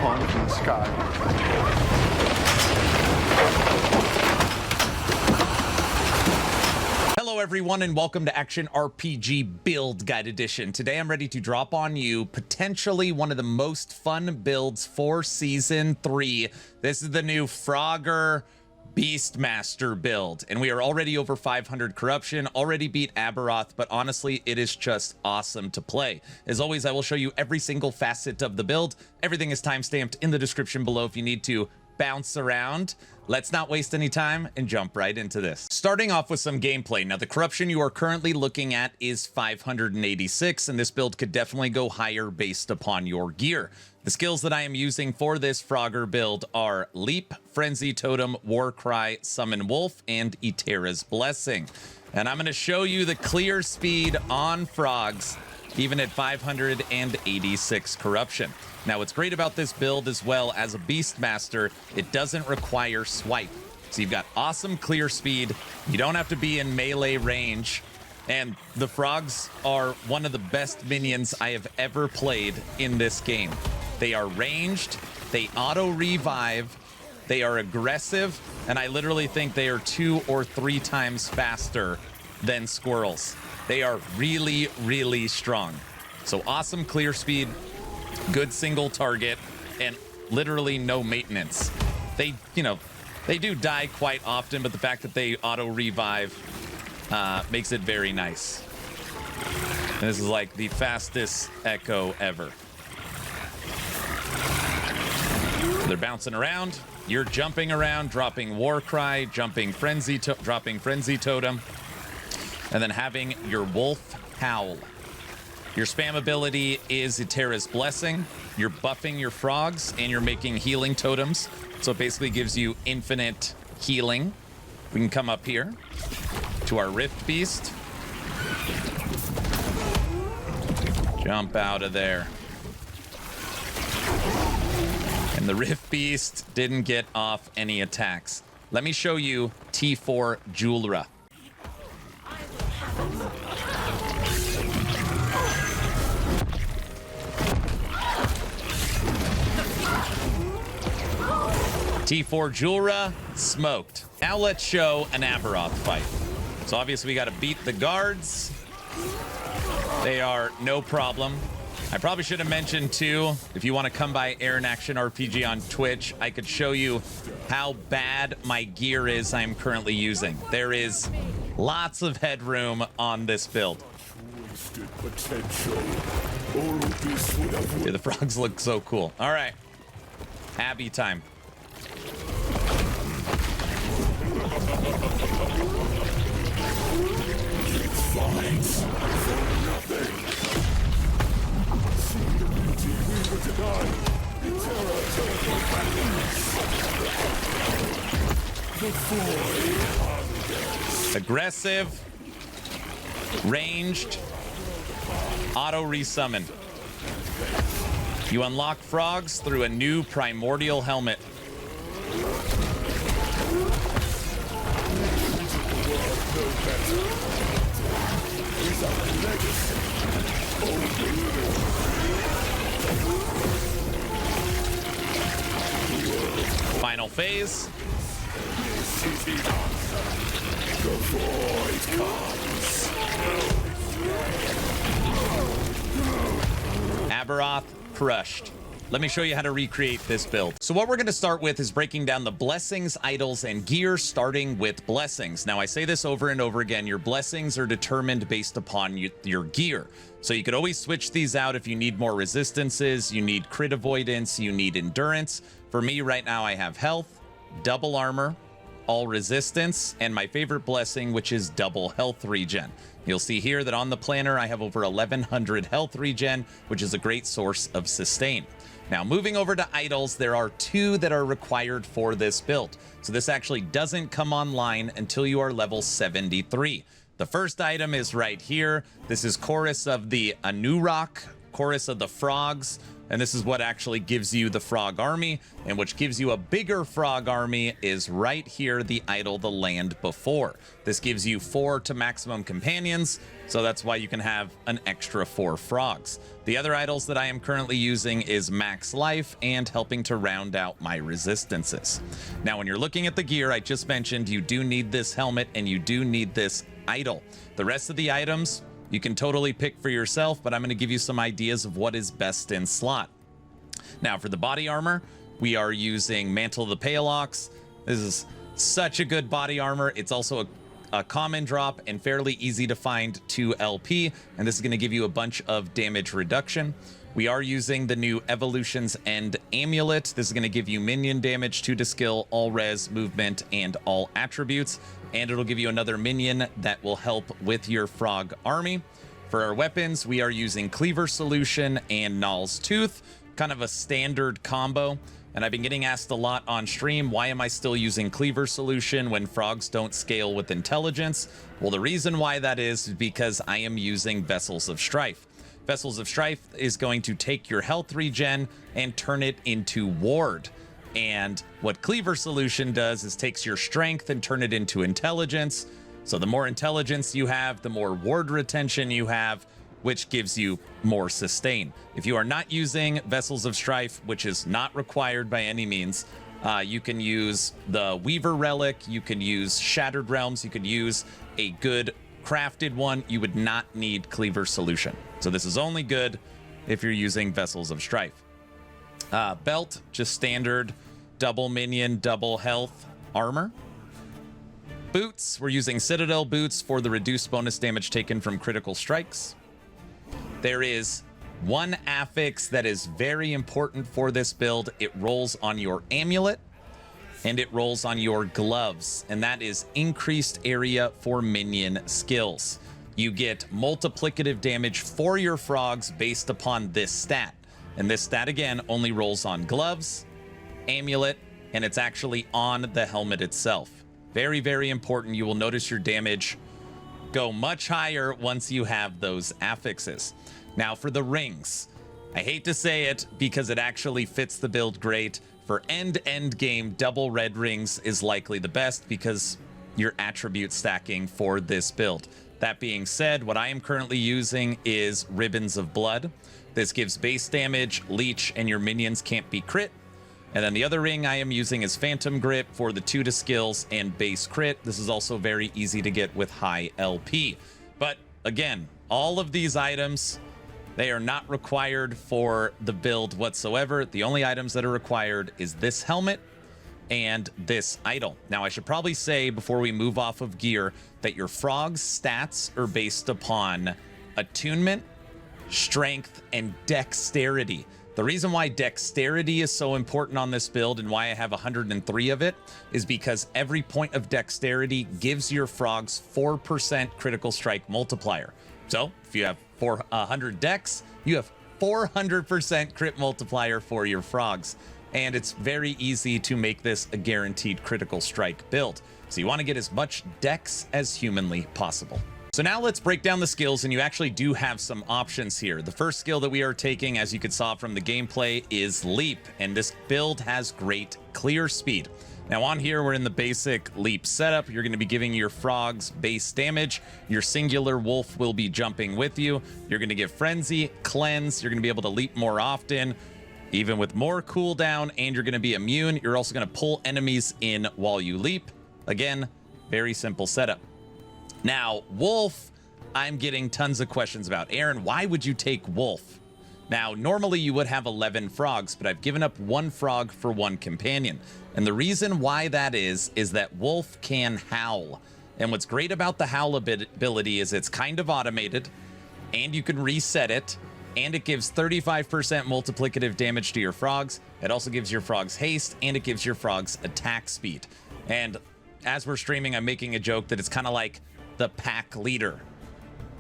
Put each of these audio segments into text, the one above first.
conking sky. Hello everyone and welcome to Action RPG Build Guide Edition. Today I'm ready to drop on you potentially one of the most fun builds for Season 3. This is the new Frogger Beastmaster build, and we are already over 500 corruption, already beat Aberoth, but honestly, it is just awesome to play. As always, I will show you every single facet of the build. Everything is timestamped in the description below if you need to bounce around. Let's not waste any time and jump right into this. Starting off with some gameplay. Now, the corruption you are currently looking at is 586, and this build could definitely go higher based upon your gear. The skills that I am using for this Frogger build are Leap, Frenzy Totem, Warcry, Summon Wolf, and Eterra's Blessing. And I'm going to show you the clear speed on frogs, even at 586 corruption. Now, what's great about this build as well, as a Beastmaster, it doesn't require swipe. So you've got awesome clear speed. You don't have to be in melee range. And the frogs are one of the best minions I have ever played in this game. They are ranged, they auto-revive, they are aggressive, and I literally think they are 2 or 3 times faster than squirrels. They are really, really strong. So awesome clear speed, good single target, and literally no maintenance. They do die quite often, but the fact that they auto-revive makes it very nice. And this is like the fastest echo ever. They're bouncing around. You're jumping around, dropping Warcry, dropping Frenzy Totem, and then having your Wolf Howl. Your spam ability is Eterra's Blessing. You're buffing your frogs, and you're making healing totems. So it basically gives you infinite healing. We can come up here to our Rift Beast. Jump out of there. And the Rift Beast didn't get off any attacks. Let me show you T4 Julra. T4 Julra smoked. Now let's show an Aberoth fight. So obviously we got to beat the guards. They are no problem. I probably should have mentioned too, if you want to come by Aaron Action RPG on Twitch, I could show you how bad my gear is I'm currently using. There is lots of headroom on this build. Dude, the frogs look so cool. All right, Abby time. Aggressive, ranged, auto resummon. You unlock frogs through a new primordial helmet. Final phase. Aberoth crushed. Let me show you how to recreate this build. So what we're going to start with is breaking down the blessings, idols, and gear, starting with blessings. Now, I say this over and over again. Your blessings are determined based upon your gear. So you could always switch these out if you need more resistances, you need crit avoidance, you need endurance. For me right now, I have health, double armor, all resistance, and my favorite blessing, which is double health regen. You'll see here that on the planner, I have over 1100 health regen, which is a great source of sustain. Now, moving over to idols, there are 2 that are required for this build. So this actually doesn't come online until you are level 73. The first item is right here. This is Chorus of the Anurok Chorus of the Frogs, and this is what actually gives you the frog army, and which gives you a bigger frog army is right here, the idol, the land before. This gives you 4 to maximum companions, so that's why you can have an extra 4 frogs. The other idols that I am currently using is max life and helping to round out my resistances. Now, when you're looking at the gear, I just mentioned you do need this helmet and you do need this idol. The rest of the items, you can totally pick for yourself, but I'm going to give you some ideas of what is best in slot. Now, for the body armor, we are using Mantle of the Pale Ox. This is such a good body armor. It's also a common drop and fairly easy to find 2 LP, and this is going to give you a bunch of damage reduction. We are using the new Evolution's End Amulet. This is going to give you minion damage, 2 to skill, all res, movement, and all attributes. And it'll give you another minion that will help with your frog army. For our weapons, we are using Cleaver Solution and Null's Tooth, kind of a standard combo. And I've been getting asked a lot on stream, why am I still using Cleaver Solution when frogs don't scale with intelligence? Well, the reason why that is because I am using Vessels of Strife. Vessels of Strife is going to take your health regen and turn it into ward. And what Cleaver Solution does is takes your strength and turn it into intelligence. So the more intelligence you have, the more ward retention you have, which gives you more sustain. If you are not using Vessels of Strife, which is not required by any means, you can use the Weaver Relic, you can use Shattered Realms, you could use a good crafted one. You would not need Cleaver Solution. So this is only good if you're using Vessels of Strife. Belt, just standard double minion, double health armor. Boots, we're using Citadel boots for the reduced bonus damage taken from critical strikes. There is one affix that is very important for this build. It rolls on your amulet and it rolls on your gloves, and that is increased area for minion skills. You get multiplicative damage for your frogs based upon this stat. And this stat, again, only rolls on gloves, amulet, and it's actually on the helmet itself. Very, very important. You will notice your damage go much higher once you have those affixes. Now, for the rings, I hate to say it because it actually fits the build great. For Endgame, double red rings is likely the best because your attribute stacking for this build. That being said, what I am currently using is Ribbons of Blood. This gives base damage, leech, and your minions can't be crit. And then the other ring I am using is Phantom Grip for the 2 to skills and base crit. This is also very easy to get with high LP. But again, all of these items, they are not required for the build whatsoever. The only items that are required is this helmet and this idol. Now, I should probably say before we move off of gear that your frog's stats are based upon attunement, strength, and dexterity. The reason why dexterity is so important on this build and why I have 103 of it is because every point of dexterity gives your frogs 4% critical strike multiplier. So if you have 400 dex, you have 400% crit multiplier for your frogs. And it's very easy to make this a guaranteed critical strike build. So you want to get as much dex as humanly possible. So now let's break down the skills, and you actually do have some options here. The first skill that we are taking, as you could saw from the gameplay, is Leap, and this build has great clear speed. Now on here, we're in the basic Leap setup. You're going to be giving your frogs base damage. Your singular wolf will be jumping with you. You're going to get Frenzy, Cleanse. You're going to be able to leap more often, even with more cooldown, and you're going to be immune. You're also going to pull enemies in while you leap. Again, very simple setup. Now, Wolf, I'm getting tons of questions about. Aaron, why would you take Wolf? Now, normally you would have 11 frogs, but I've given up 1 frog for 1 companion. And the reason why that is that Wolf can howl. And what's great about the howl ability is it's kind of automated, and you can reset it, and it gives 35% multiplicative damage to your frogs. It also gives your frogs haste, and it gives your frogs attack speed. And as we're streaming, I'm making a joke that it's kind of like the pack leader.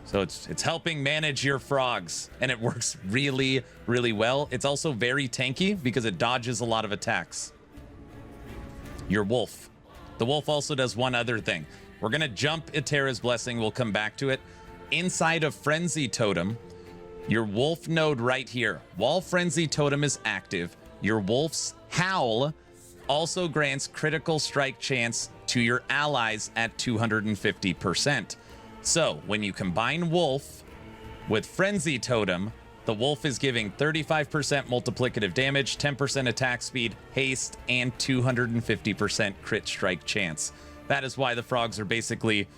So it's helping manage your frogs, and it works really, really well. It's also very tanky because it dodges a lot of attacks. Your wolf. The wolf also does one other thing. We're going to jump Etera's Blessing. We'll come back to it. Inside of Frenzy Totem, Your wolf node right here, while Frenzy Totem is active, your wolf's howl also grants critical strike chance to your allies at 250%. So when you combine wolf with Frenzy Totem, the wolf is giving 35% multiplicative damage, 10% attack speed, haste, and 250% crit strike chance. That is why the frogs are basically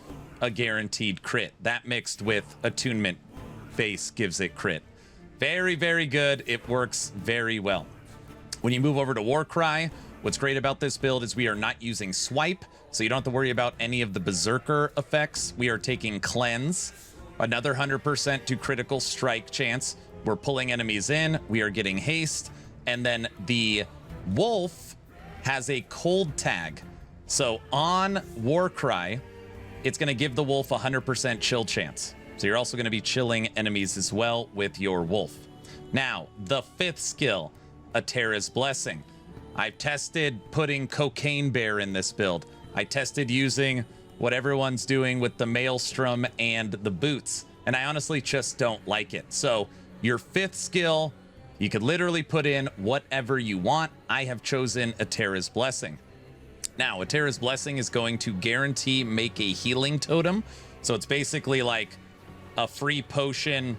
a guaranteed crit. That mixed with attunement base gives it crit. Very, very good. It works very well. When you move over to Warcry, what's great about this build is we are not using swipe, so you don't have to worry about any of the berserker effects. We are taking cleanse, another 100% to critical strike chance. We're pulling enemies in, we are getting haste, and then the wolf has a cold tag. So on Warcry, it's going to give the wolf 100% chill chance. So you're also going to be chilling enemies as well with your wolf. Now, the 5th skill, Atera's Blessing. I've tested putting Cocaine Bear in this build. I tested using what everyone's doing with the Maelstrom and the boots, and I honestly just don't like it. So your 5th skill, you could literally put in whatever you want. I have chosen Atera's Blessing. Now, Atera's Blessing is going to guarantee make a healing totem. So it's basically like a free potion,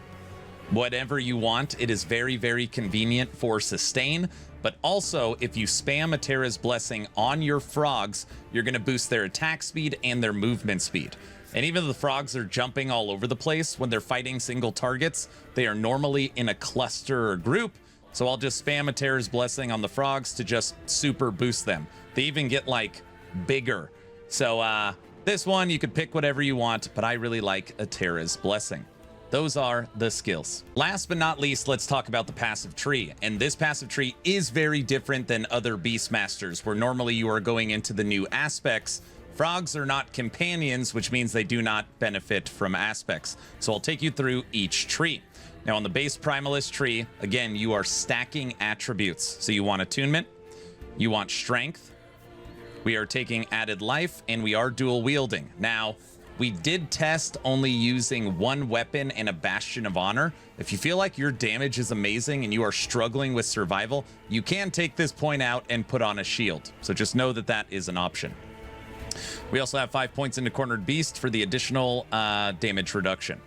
whatever you want. It is very, very convenient for sustain. But also, if you spam Atera's Blessing on your frogs, you're going to boost their attack speed and their movement speed. And even though the frogs are jumping all over the place when they're fighting single targets, they are normally in a cluster or group. So I'll just spam Atera's Blessing on the frogs to just super boost them. They even get like bigger. So this one, you could pick whatever you want, but I really like Atera's Blessing. Those are the skills. Last but not least, let's talk about the passive tree. And this passive tree is very different than other Beastmasters, where normally you are going into the new aspects. Frogs are not companions, which means they do not benefit from aspects. So I'll take you through each tree. Now on the base Primalist tree, again, you are stacking attributes. So you want attunement, you want strength, we are taking added life, and we are dual wielding. Now, we did test only using one weapon and a Bastion of Honor. If you feel like your damage is amazing and you are struggling with survival, you can take this point out and put on a shield. So just know that that is an option. We also have 5 points into Cornered Beast for the additional damage reduction.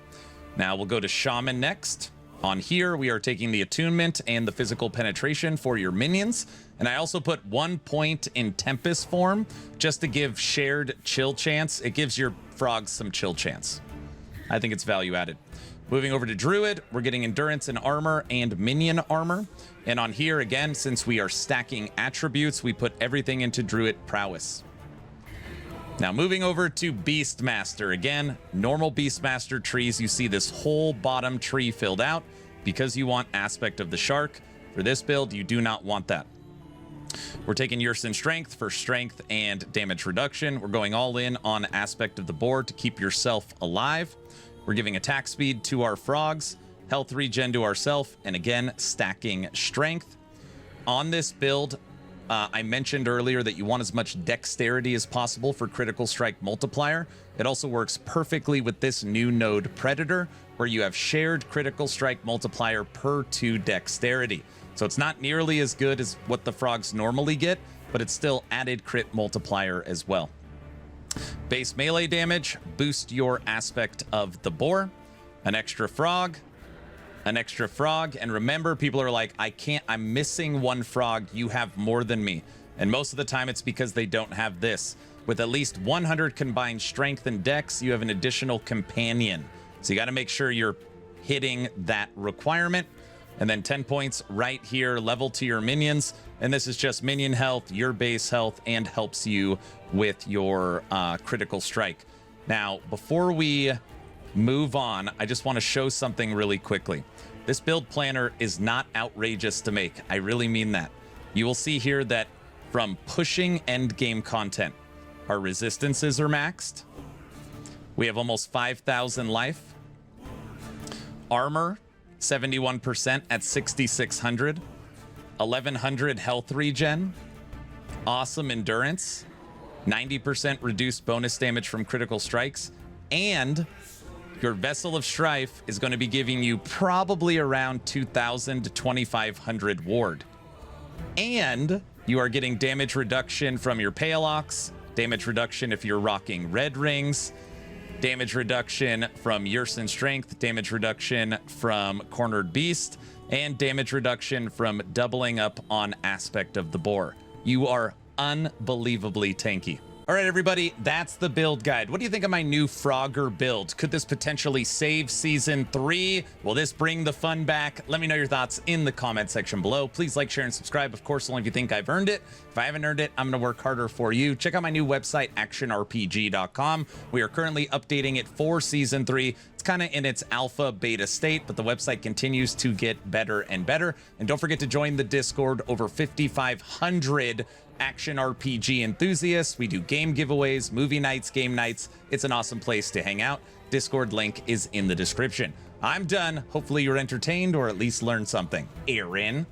Now we'll go to Shaman next. On here, we are taking the attunement and the physical penetration for your minions. And I also put 1 point in Tempest form just to give shared chill chance. It gives your frogs some chill chance. I think it's value added. Moving over to Druid, we're getting endurance and armor and minion armor. And on here, again, since we are stacking attributes, we put everything into Druid prowess. Now moving over to Beastmaster. Again, normal Beastmaster trees, you see this whole bottom tree filled out because you want aspect of the shark. For this build, you do not want that. We're taking Yersin Strength for strength and damage reduction. We're going all in on aspect of the board to keep yourself alive. We're giving attack speed to our frogs, health regen to ourselves, and again, stacking strength. On this build, I mentioned earlier that you want as much dexterity as possible for critical strike multiplier. It also works perfectly with this new node Predator, where you have shared critical strike multiplier per 2 dexterity. So it's not nearly as good as what the frogs normally get, but it's still added crit multiplier as well. Base melee damage, boost your aspect of the boar, an extra frog, and remember, people are like, I'm missing 1 frog, you have more than me. And most of the time it's because they don't have this. With at least 100 combined strength and dex, you have an additional companion. So you got to make sure you're hitting that requirement. And then 10 points right here, level to your minions. And this is just minion health, your base health, and helps you with your critical strike. Now, before we move on, I just want to show something really quickly. This build planner is not outrageous to make. I really mean that. You will see here that from pushing endgame content, our resistances are maxed. We have almost 5,000 life. Armor, 71% at 6,600. 1,100 health regen. Awesome endurance. 90% reduced bonus damage from critical strikes. And your Vessel of Strife is going to be giving you probably around 2,000 to 2,500 ward. And you are getting damage reduction from your Pale Ox, damage reduction if you're rocking red rings, damage reduction from Yersin Strength, damage reduction from Cornered Beast, and damage reduction from doubling up on Aspect of the Boar. You are unbelievably tanky. All right, everybody, that's the build guide. What do you think of my new Frogger build? Could this potentially save Season 3? Will this bring the fun back? Let me know your thoughts in the comment section below. Please like, share, and subscribe. Of course, only if you think I've earned it. If I haven't earned it, I'm going to work harder for you. Check out my new website, actionrpg.com. We are currently updating it for Season 3. It's kind of in its alpha beta state, but the website continues to get better and better. And don't forget to join the Discord. Over 5,500 action RPG enthusiasts. We do game giveaways, movie nights, game nights. It's an awesome place to hang out. Discord link is in the description. I'm done. Hopefully you're entertained or at least learned something. Aaron.